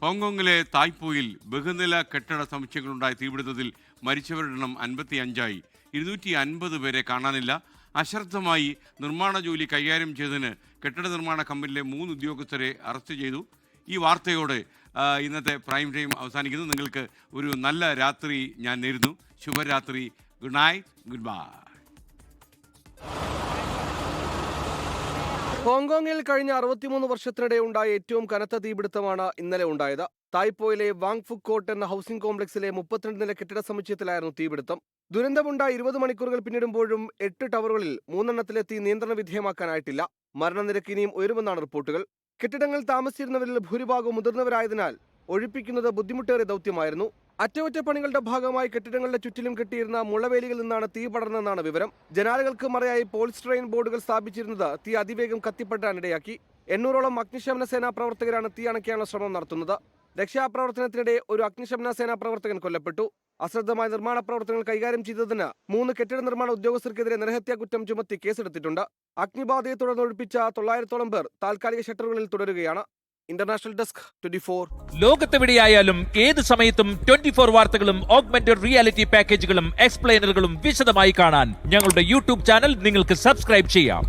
ഹോങ്കോങ്ങിലെ തായ്പോയിൽ ബഹുനില കെട്ടിട സമുച്ചയങ്ങളുണ്ടായ തീപിടുത്തത്തിൽ മരിച്ചവരുടെ എണ്ണം 55ആയി. 250 പേരെ കാണാനില്ല. അശ്രദ്ധമായി നിർമ്മാണ ജോലി കൈകാര്യം ചെയ്തതിന് കെട്ടിട നിർമ്മാണ കമ്പനിയിലെ 3 ഉദ്യോഗസ്ഥരെ അറസ്റ്റ് ചെയ്തു. ഈ വാർത്തയോടെ ഇന്നത്തെ പ്രൈം ടൈം അവസാനിക്കുന്നു. നിങ്ങൾക്ക് ഒരു നല്ല രാത്രി ഞാൻ നേരുന്നു. ശുഭരാത്രി. Good night. Good bye. ഹോങ്കോങ്ങിൽ കഴിഞ്ഞ 63 വർഷത്തിനിടെ ഉണ്ടായ ഏറ്റവും കനത്ത തീപിടുത്തമാണ് ഇന്നലെ ഉണ്ടായത്. തായ്പോയിലെ വാങ് ഫുക് കോട്ട് എന്ന ഹൗസിംഗ് കോംപ്ലക്സിലെ 32 നില കെട്ടിട സമുച്ചയത്തിലായിരുന്നു തീപിടുത്തം. ദുരന്തമുണ്ടായി 20 മണിക്കൂറുകൾ പിന്നിടുമ്പോഴും 8 ടവറുകളിൽ 3 തീ നിയന്ത്രണ വിധേയമാക്കാനായിട്ടില്ല. മരണനിരക്ക് ഇനിയും ഉയരുമെന്നാണ് റിപ്പോർട്ടുകൾ. കെട്ടിടങ്ങളിൽ താമസിച്ചിരുന്നവരിൽ ഭൂരിഭാഗവും മുതിർന്നവരായതിനാൽ ഒഴിപ്പിക്കുന്നത് ബുദ്ധിമുട്ടേറിയ ദൗത്യമായിരുന്നു. അറ്റകുറ്റപ്പണികളുടെ ഭാഗമായി കെട്ടിടങ്ങളുടെ ചുറ്റിലും കെട്ടിയിരുന്ന മുളവേലികളിൽ നിന്നാണ് തീ പടർന്നതെന്നാണ് വിവരം. ജനാലകൾക്ക് മറയായി പോളിസ്ട്രെയിൻ ബോർഡുകൾ സ്ഥാപിച്ചിരുന്നത് തീ അതിവേഗം കത്തിപ്പെടാനിടയാക്കി. 800ഓളം അഗ്നിശമന സേനാ പ്രവർത്തകരാണ് തീ അണയ്ക്കാനുള്ള ശ്രമം നടത്തുന്നത്. രക്ഷാപ്രവർത്തനത്തിനിടെ ഒരു അഗ്നിശമന സേനാ പ്രവർത്തകൻ കൊല്ലപ്പെട്ടു. അശ്രദ്ധമായ നിർമ്മാണ പ്രവർത്തനങ്ങൾ കൈകാര്യം ചെയ്തതിന് 3 കെട്ടിട നിർമ്മാണ ഉദ്യോഗസ്ഥർക്കെതിരെ നരഹത്യാ കുറ്റം ചുമത്തി കേസെടുത്തിട്ടുണ്ട്. അഗ്നിബാധയെ തുടർന്ന് ഒഴിപ്പിച്ച 900ഓളം പേർ താൽക്കാലിക ഷട്ടറുകളിൽ തുടരുകയാണ്. International desk 24. ലോകത്തെവിടെയായാലും ഏത് സമയത്തും 24 വാർത്തകളും ഓഗ്മെന്റഡ് റിയാലിറ്റി പാക്കേജുകളും എക്സ്പ്ലെയിനറുകളും വിശദമായി കാണാൻ ഞങ്ങളുടെ യൂട്യൂബ് ചാനൽ നിങ്ങൾക്ക് സബ്സ്ക്രൈബ് ചെയ്യാം.